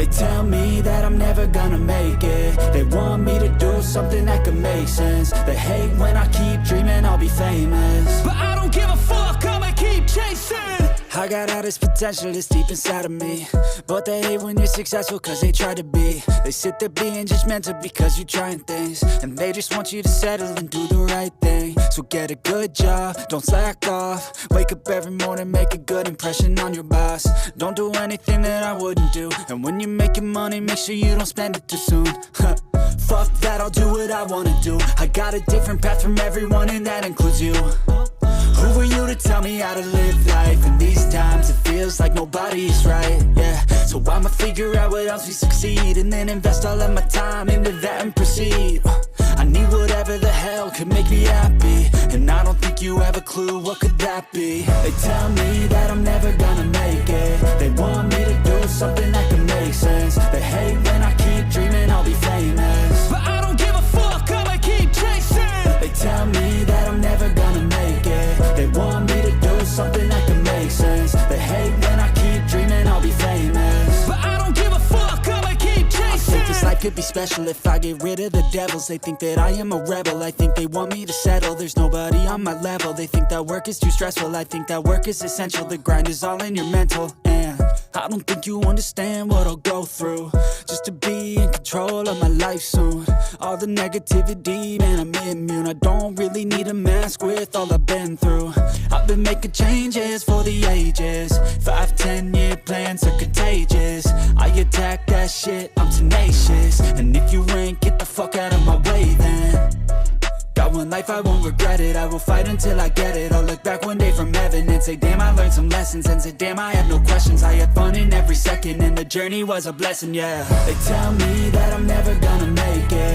They tell me that I'm never gonna make it. They want me to do something that could make sense. They hate when I keep dreaming I'll be famous, but I don't give a fuck, I'ma keep chasing. I got all this potential that's deep inside of me, but they hate when you're successful cause they try to be. They sit there being judgmental because you're trying things, and they just want you to settle and do the right thing. So get a good job, don't slack off. Wake up every morning, make a good impression on your boss. Don't do anything that I wouldn't do, and when you're making money, make sure you don't spend it too soon. Fuck that, I'll do what I wanna do. I got a different path from everyone, and that includes you. Who are you to tell me how to live life? In these times it feels like nobody's right, yeah. So I'ma figure out what else we succeed, and then invest all of my time into that and proceed. I need whatever the hell could make me happy, and I don't think you have a clue what could that be. They tell me that I'm never gonna make it. They want me to do something that can make sense. They hate when I keep dreaming I'll be famous, but I don't give a fuck, I'ma keep chasing. They tell me that I'm never gonna make it. They want me to do something that can make sense. They hate when I keep dreaming I'll be famous, but I don't give a fuck, I'ma keep chasing. I think this life could be special if I get rid of the devils. They think that I am a rebel, I think they want me to settle. There's nobody on my level, they think that work is too stressful. I think that work is essential, the grind is all in your mental. And I don't think you understand what I'll go through just to be in control of my life soon. All the negativity, man, I'm immune. I don't really need a mask with all I've been through. I've been making changes for the ages. 5-10 year plans are contagious. I attack that shit, I'm tenacious. And if you ain't, get the fuck out of my way then. Got one life, I won't regret it. I will fight until I get it. I'll look back one day from heaven and say, damn, I learned some lessons. And say, damn, I have no questions. I had fun in every second, and the journey was a blessing, yeah. They tell me that I'm never gonna make it.